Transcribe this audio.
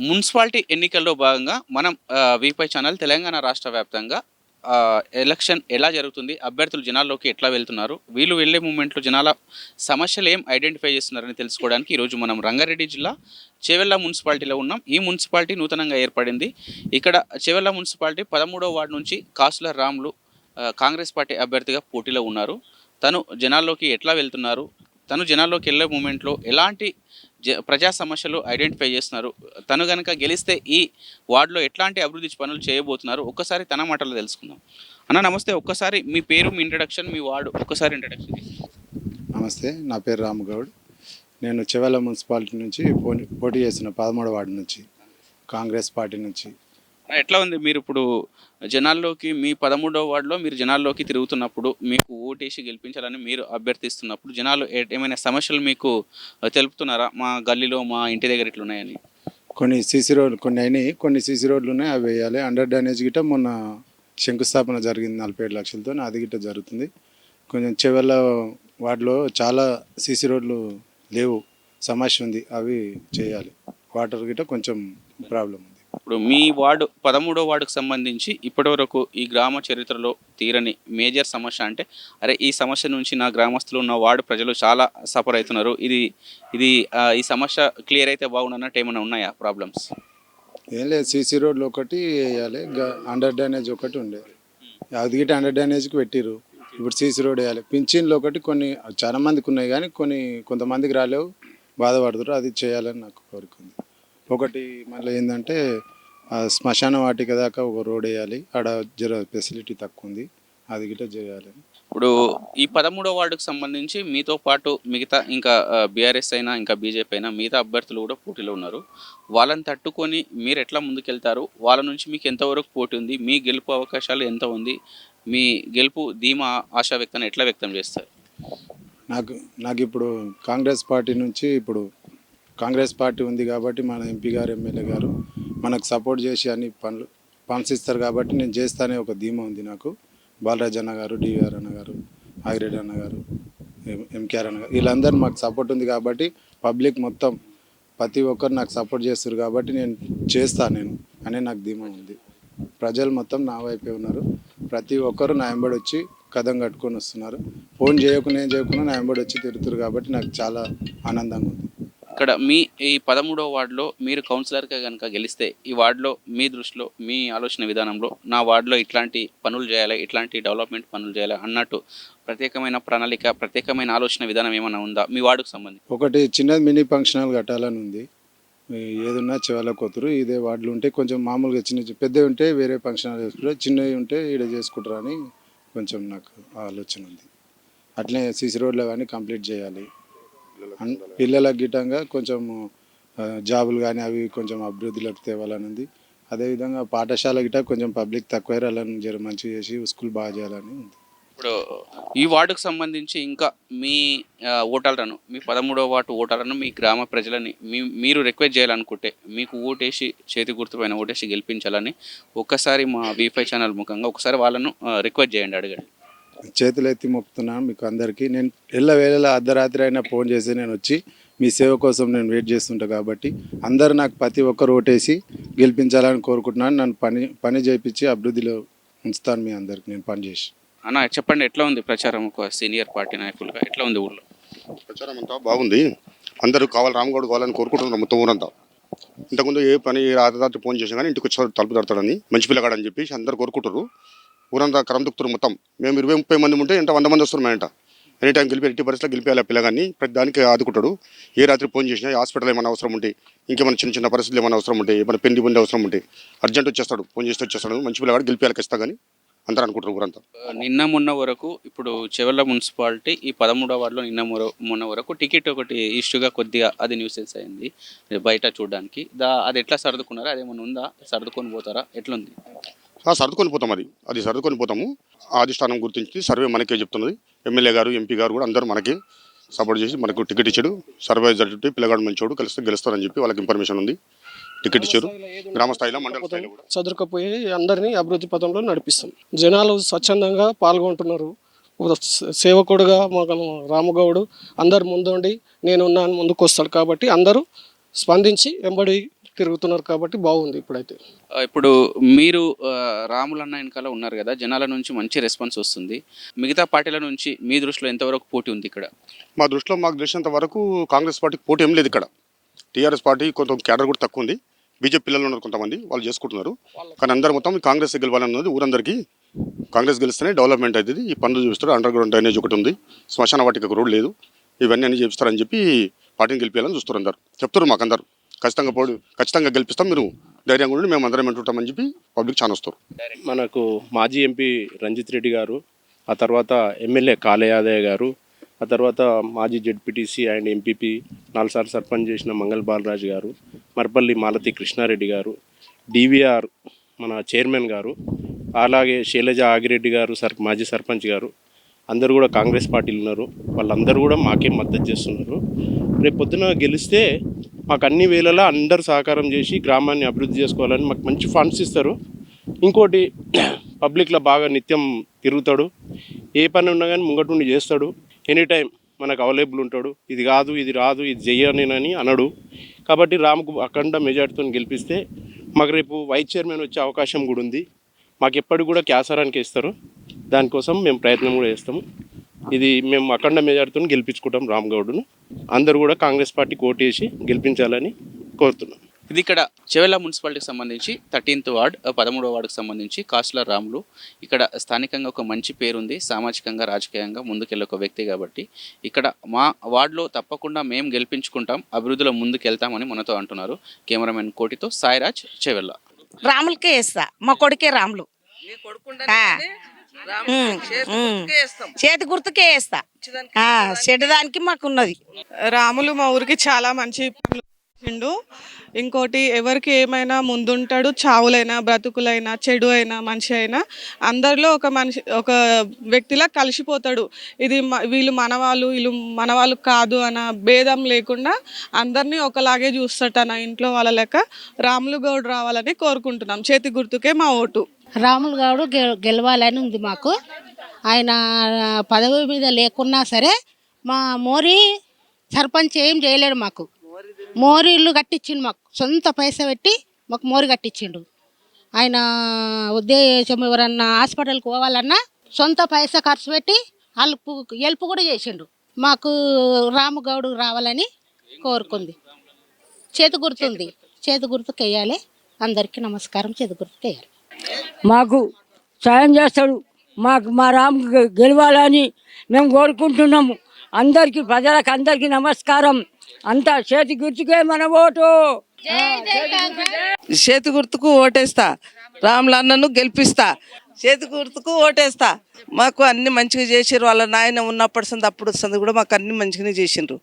Municipality ఎన్నికల్లో భాగంగా మనం వీపై ఛానల్ తెలంగాణ రాష్ట్ర వ్యాప్తంగా ఎలక్షన్ ఎలా జరుగుతుంది, అభ్యర్థులు జనాల్లోకి ఎట్లా వెళ్తున్నారు, వీళ్ళు వెళ్ళే మూమెంట్లో జనాల సమస్యలు ఏం ఐడెంటిఫై చేస్తున్నారని తెలుసుకోవడానికి ఈరోజు మనం రంగారెడ్డి జిల్లా చేవెళ్ళ మున్సిపాలిటీలో ఉన్నాం. ఈ మున్సిపాలిటీ నూతనంగా ఏర్పడింది. ఇక్కడ చేవెళ్ళ మున్సిపాలిటీ 13వ వార్డు నుంచి కాసుల రాములు కాంగ్రెస్ పార్టీ అభ్యర్థిగా పోటీలో ఉన్నారు. తను జనాల్లోకి ఎట్లా వెళ్తున్నారు, తను జనాల్లోకి వెళ్ళే మూమెంట్లో ఎలాంటి ప్రజా సమస్యలు ఐడెంటిఫై చేస్తున్నారు, తను కనుక గెలిస్తే ఈ వార్డులో ఎట్లాంటి అభివృద్ధి పనులు చేయబోతున్నారు, ఒక్కసారి తన మాటల్లో తెలుసుకుందాం. అన్న నమస్తే, ఒక్కసారి మీ పేరు, మీ ఇంట్రడక్షన్, మీ వార్డు ఒక్కసారి ఇంట్రడక్షన్. నమస్తే, నా పేరు రామగౌడ్. నేను చేవెళ్ళ మున్సిపాలిటీ నుంచి పోటీ చేసిన 13వ వార్డు నుంచి, కాంగ్రెస్ పార్టీ నుంచి. ఎట్లా ఉంది మీరు ఇప్పుడు జనాల్లోకి, మీ 13వ వార్డులో మీరు జనాల్లోకి తిరుగుతున్నప్పుడు, మీకు ఓటేసి గెలిపించాలని మీరు అభ్యర్థిస్తున్నప్పుడు జనాలు ఏమైనా సమస్యలు మీకు తెలుపుతున్నారా? మా గల్లీలో, మా ఇంటి దగ్గర ఇట్లున్నాయని. కొన్ని సీసీ రోడ్లు కొన్ని అయినాయి, కొన్ని సీసీ రోడ్లు ఉన్నాయి, అవి వేయాలి. అండర్ డ్రైనేజ్ గిట్ట మొన్న శంకుస్థాపన జరిగింది 47 లక్షలతో, అది గిట్ట జరుగుతుంది. కొంచెం చేవెళ్ళ వార్డులో చాలా సీసీ రోడ్లు లేవు, సమస్య ఉంది, అవి చేయాలి. వాటర్ గిట్ట కొంచెం ప్రాబ్లం ఉంది. ఇప్పుడు మీ వార్డు 13వ వార్డుకు సంబంధించి ఇప్పటివరకు ఈ గ్రామ చరిత్రలో తీరని మేజర్ సమస్య అంటే, అరే ఈ సమస్య నుంచి నా గ్రామస్తులు ఉన్న వార్డు ప్రజలు చాలా సఫర్ అవుతున్నారు, ఇది ఈ సమస్య క్లియర్ అయితే బాగుండన్నట్టు ఏమైనా ఉన్నాయా ప్రాబ్లమ్స్? ఏం లేదు, సీసీ రోడ్లు ఒకటి వేయాలి, అండర్ డ్రైనేజ్ ఒకటి ఉండేది, అది గిట్ట అండర్ డ్రైనేజ్కి పెట్టిరు. ఇప్పుడు సీసీ రోడ్ వేయాలి. పింఛన్లు ఒకటి కొన్ని చాలా మందికి ఉన్నాయి, కానీ కొంతమందికి రాలేవు, బాధపడుతున్నారు. అది చేయాలని నాకు కోరిక ఉంది. ఒకటి మళ్ళీ ఏంటంటే శ్మశాన వాటిక దాకా ఒక రోడ్ వేయాలి, ఆడ జర ఫెసిలిటీ తక్కువ ఉంది, అది గిట్ట చేయాలి. ఇప్పుడు ఈ 13వ వార్డుకు సంబంధించి మీతో పాటు మిగతా ఇంకా బీఆర్ఎస్ అయినా ఇంకా బీజేపీ అయినా మిగతా అభ్యర్థులు కూడా పోటీలో ఉన్నారు. వాళ్ళని తట్టుకొని మీరు ఎట్లా ముందుకెళ్తారు? వాళ్ళ నుంచి మీకు ఎంతవరకు పోటీ ఉంది? మీ గెలుపు అవకాశాలు ఎంత ఉంది? మీ గెలుపు ధీమా ఆశా వ్యక్తం ఎట్లా వ్యక్తం చేస్తారు? నాకు ఇప్పుడు కాంగ్రెస్ పార్టీ నుంచి, ఇప్పుడు కాంగ్రెస్ పార్టీ ఉంది కాబట్టి మన ఎంపీ గారు, ఎమ్మెల్యే గారు మనకు సపోర్ట్ చేసి అన్ని ఫండ్స్ ఇస్తారు కాబట్టి నేను చేస్తానే ఒక ధీమా ఉంది నాకు. బాలరాజ్ అన్న గారు, డివిఆర్ అన్న గారు, ఆగిరెడ్డి అన్న గారు, ఎంకేఆర్ అన్న గారు, వీళ్ళందరూ మాకు సపోర్ట్ ఉంది కాబట్టి, పబ్లిక్ మొత్తం ప్రతి ఒక్కరు నాకు సపోర్ట్ చేస్తారు కాబట్టి నేను చేస్తాను అనే నాకు ధీమా ఉంది. ప్రజలు మొత్తం నా వైపే ఉన్నారు, ప్రతి ఒక్కరు నా వెంబడి వచ్చి కథం కట్టుకొని వస్తున్నారు. ఫోన్ చేయకుండా ఏం చేయకుండా నా వెంబడి వచ్చి తిరుగుతారు కాబట్టి నాకు చాలా ఆనందంగా ఉంది. ఇక్కడ మీ ఈ 13వ వార్డులో మీరు కౌన్సిలర్గా కనుక గెలిస్తే, ఈ వార్డులో మీ దృష్టిలో, మీ ఆలోచన విధానంలో, నా వార్డులో ఇట్లాంటి పనులు చేయాలి, ఇట్లాంటి డెవలప్మెంట్ పనులు చేయాలి అన్నట్టు ప్రత్యేకమైన ప్రణాళిక, ప్రత్యేకమైన ఆలోచన విధానం ఏమైనా ఉందా మీ వార్డుకు సంబంధించి? ఒకటి చిన్నది మినీ ఫంక్షన్ హాల్ కట్టాలని ఉంది. ఏదున్నా చివర కొత్తరు ఇదే వార్డులు ఉంటే కొంచెం మామూలుగా పెద్దవి ఉంటే వేరే ఫంక్షన్ హాల్ చేసుకుంటారు, చిన్నవి ఉంటే ఈడ చేసుకుంటారు అని కొంచెం నాకు ఆలోచన ఉంది. అట్లే సీసీ రోడ్లు కానీ కంప్లీట్ చేయాలి. పిల్లలకు గిట్టంగా కొంచెం జాబులు కానీ అవి కొంచెం అభివృద్ధిలోకి తేవాలని ఉంది. అదేవిధంగా పాఠశాల గిట్ట కొంచెం పబ్లిక్ తక్కువ వాళ్ళని జర మంచిగా చేసి స్కూల్ బాగా చేయాలని ఉంది. ఇప్పుడు ఈ వార్డుకు సంబంధించి ఇంకా మీ ఓటర్లను, మీ 13వ వార్డు ఓటర్లను, మీ గ్రామ ప్రజలని మీరు రిక్వెస్ట్ చేయాలనుకుంటే, మీకు ఓటేసి చేతి గుర్తుపైన ఓటేసి గెలిపించాలని ఒక్కసారి మా వీఫై ఛానల్ ముఖంగా ఒకసారి వాళ్ళను రిక్వెస్ట్ చేయండి, అడగండి. చేతులు ఎత్తి మొక్కుతున్నాను మీకు అందరికీ. నేను వేళ అర్ధరాత్రి అయినా ఫోన్ చేసి నేను వచ్చి మీ సేవ కోసం నేను వెయిట్ చేస్తుంటా కాబట్టి అందరూ నాకు ప్రతి ఒక్కరు ఓటేసి గెలిపించాలని కోరుకుంటున్నాను. నన్ను పని చేయించి అభివృద్ధిలో ఉంచుతాను మీ అందరికి నేను పని చేసి. అన్న చెప్పండి, ఎట్లా ఉంది ప్రచారం? ఒక సీనియర్ పార్టీ నాయకులుగా ఎట్లా ఉంది ఊళ్ళో ప్రచారం? అంతా బాగుంది, అందరూ కావాలి, రామగౌడ్ కావాలని కోరుకుంటున్నారు మొత్తం ఊరంతా. ఇంతకుముందు ఏ పని రాత్రి ఫోన్ చేసినా కానీ ఇంటికి వచ్చి తలుపు తడతాడని, మంచి పిల్లగాడని చెప్పేసి అందరు కోరుకుంటారు. ఊరంతా కరం దుక్కుతారు మొత్తం. మేము 20-30 మంది ఉంటే 100 మంది వస్తారు. మేంట ఎనీ టైం గెలిపి, ఎట్టి పరిస్థితుల్లో గెలిపేయాలి ఆ పిల్లగాన్ని. ప్రతి దానికి ఆదుకుంటాడు. ఏ రాత్రి ఫోన్ చేసినా, హాస్పిటల్ ఏమైనా అవసరం ఉంటే, ఇంకేమైనా చిన్న పరిస్థితులు ఏమైనా అవసరం ఉంటే, ఏమైనా పెళ్లి పొందే అవసరం ఉంటే అర్జెంట్ వచ్చేస్తాడు, ఫోన్ చేస్తే వచ్చేస్తాడు. మంచి పిల్లగాడు, గెలిపేయాలి ఖచ్చితంగా కానీ అందరూ అనుకుంటారు ఊరంతా. నిన్న మొన్న వరకు ఇప్పుడు చేవెళ్ళ మున్సిపాలిటీ ఈ 13వ వార్డులో మొన్న వరకు టికెట్ ఒకటి ఇష్యూగా కొద్దిగా అది న్యూసెన్స్ అయింది బయట చూడడానికి. అది ఎట్లా సర్దుకున్నారా? అదేమన్నా ఉందా? సర్దుకొని పోతారా? ఎట్లుంది? సర్దుకొని పోతాం, అది సర్దుకొని పోతాము. అధిష్టానం గుర్తించి సర్వే మనకే చెప్తున్నది. ఎమ్మెల్యే గారు, ఎంపీ గారు కూడా అందరూ మనకి సపోర్ట్ చేసి మనకు టికెట్ ఇచ్చాడు. సర్వే జరిగితే పిల్లగాడు మంచోడు, గెలుస్తారని చెప్పి వాళ్ళకి ఇన్ఫర్మేషన్ ఉంది. టికెట్ ఇచ్చారు. గ్రామ స్థాయిలో, మండల స్థాయిలో కూడా చదురుకపోయి అందరినీ అభివృద్ధి పథంలో నడిపిస్తాం. జనాలు స్వచ్ఛందంగా పాల్గొంటున్నారు. సేవకుడుగా మాకు రామగౌడు అందరు ముందుండి నేనున్నాను ముందుకు వస్తాడు కాబట్టి అందరూ స్పందించి వెంబడి తిరుగుతున్నారు కాబట్టి బాగుంది ఇప్పుడైతే. ఇప్పుడు మీరు రాములన్న వెనకాల ఉన్నారు కదా, జనాల నుంచి మంచి రెస్పాన్స్ వస్తుంది. మిగతా పార్టీల నుంచి మీ దృష్టిలో ఎంతవరకు పోటీ ఉంది ఇక్కడ? మా దృష్టిలో మాకు తెలిసినంత వరకు కాంగ్రెస్ పార్టీకి పోటీ ఏం లేదు ఇక్కడ. టీఆర్ఎస్ పార్టీ కొంత క్యాడర్ కూడా తక్కువ ఉంది. బీజేపీ పిల్లలు ఉన్నారు కొంతమంది, వాళ్ళు చేసుకుంటున్నారు. కానీ అందరు మొత్తం కాంగ్రెస్ గెలవాలన్నది ఊరందరికీ. కాంగ్రెస్ గెలిస్తేనే డెవలప్మెంట్ అవుతుంది. ఈ పనులు చూపిస్తారు. అండర్ గ్రౌండ్ డ్రైనేజ్ ఒకటి ఉంది, శ్మశాన వాటికి ఒక రోడ్ లేదు, ఇవన్నీ అన్ని చేపిస్తారని చెప్పి పార్టీని గెలిపించాలని చూస్తారు. అందరు చెప్తారు మాకు అందరు ఖచ్చితంగా గెలిపిస్తాం, మీరు ధైర్యంగా ఉండి మేము అందరం వింటుంటామని చెప్పి పబ్లిక్ చాలా వస్తారు. మనకు మాజీ ఎంపీ రంజిత్ రెడ్డి గారు, ఆ తర్వాత ఎమ్మెల్యే కాళే యాదయ్య గారు, ఆ తర్వాత మాజీ జెడ్పీటీసీ అండ్ ఎంపీపీ 4 సార్లు సర్పంచ్ చేసిన మంగళ బాలరాజు గారు, మర్పల్లి మాలతి కృష్ణారెడ్డి గారు, డివిఆర్ మన చైర్మన్ గారు, అలాగే శైలజ ఆగిరెడ్డి గారు మాజీ సర్పంచ్ గారు, అందరూ కూడా కాంగ్రెస్ పార్టీలు ఉన్నారు. వాళ్ళందరూ కూడా మాకే మద్దతు చేస్తున్నారు. రేపు పొద్దున గెలిస్తే మాకు అన్ని వేళలా అందరూ సహకారం చేసి గ్రామాన్ని అభివృద్ధి చేసుకోవాలని మాకు మంచి ఫండ్స్ ఇస్తారు. ఇంకోటి పబ్లిక్లో బాగా నిత్యం తిరుగుతాడు, ఏ పని ఉన్నా కానీ ముంగటుండి చేస్తాడు. ఎనీ టైం మనకు అవైలబుల్ ఉంటాడు. ఇది కాదు, ఇది రాదు, ఇది చెయ్యనేనని అనడు. కాబట్టి రాముకు అఖండ మెజార్టీతో గెలిపిస్తే మాకు రేపు వైస్ చైర్మన్ వచ్చే అవకాశం కూడా ఉంది. మాకు ఎప్పటికి కూడా క్యాసరానికి ఇస్తారు. దానికోసం మేము ప్రయత్నం కూడా చేస్తాము. ఇది మేము అఖండ మెజార్టీతో గెలిపించుకుంటాం రామ్ గౌడ్ను. అందరూ కూడా కాంగ్రెస్ పార్టీకి ఓటేసి గెలిపించాలని కోరుతున్నాం. ఇది ఇక్కడ చెవెళ్ళ మున్సిపాలిటీకి సంబంధించి 13th వార్డ్ 13వ వార్డుకు సంబంధించి కాసుల రాములు. ఇక్కడ స్థానికంగా ఒక మంచి పేరుంది, సామాజికంగా రాజకీయంగా ముందుకెళ్ళే ఒక వ్యక్తి కాబట్టి ఇక్కడ మా వార్డులో తప్పకుండా మేము గెలిపించుకుంటాం, అభివృద్ధిలో ముందుకెళ్తామని మనతో అంటున్నారు. కెమెరామెన్ కోటితో సాయిరాజ్, చెవెళ్ళ. రాములకే వేస్తా, మా కొడుకే రాములు. చేతి గుర్తుకే వేస్తా. చెడ్డదానికి మాకున్నది. రాములు మా ఊరికి చాలా మంచి పనులు చేసిండు. ఇంకోటి ఎవరికి ఏమైనా ముందుంటాడు. చావులైనా బ్రతుకులైనా చెడు అయినా మంచి అయినా అందరిలో ఒక వ్యక్తిలా కలిసిపోతాడు. ఇది వీళ్ళు మనవాళ్ళు వీళ్ళు మనవాళ్ళు కాదు అన్న భేదం లేకుండా అందరినీ ఒకలాగే చూస్తాడు. తన ఇంట్లో వాళ్ళ లెక్క రాములు గౌడ్ రావాలని కోరుకుంటున్నాం. చేతి గుర్తుకే మా ఓటు. రాములు గౌడ్ గెలవాలని ఉంది మాకు. ఆయన పదవి మీద లేకున్నా సరే మా మోరీ సర్పంచ్ ఏం చేయలేడు. మాకు మోరీ ఇల్లు కట్టించిండు. మాకు సొంత పైసా పెట్టి మాకు మోరీ కట్టించిండు. ఆయన ఉద్దేశం ఎవరన్నా హాస్పిటల్కి పోవాలన్నా సొంత పైసా ఖర్చు పెట్టి వాళ్ళకు హెల్ప్ కూడా చేసిండు. మాకు రాము గౌడ్ రావాలని కోరుకుంది. చేతి గుర్తుంది, చేతి గుర్తుకు వేయాలి. అందరికీ నమస్కారం. చేతి గుర్తుకు వేయాలి. మాకు సాయం చేస్తాడు. మా రాము గెలవాలని మేము కోరుకుంటున్నాము. అందరికీ ప్రజలకు అందరికీ నమస్కారం. అంతా చేతి గుర్తుకే మన ఓటు. చేతి గుర్తుకు ఓటేస్తా, రాములన్నను గెలిపిస్తా. చేతి గుర్తుకు ఓటేస్తా. మాకు అన్ని మంచిగా చేసారు. వాళ్ళ నాయన ఉన్నప్పటి సంది అప్పుడు సంది కూడా మాకు అన్ని మంచిగానే చేసిండ్రు.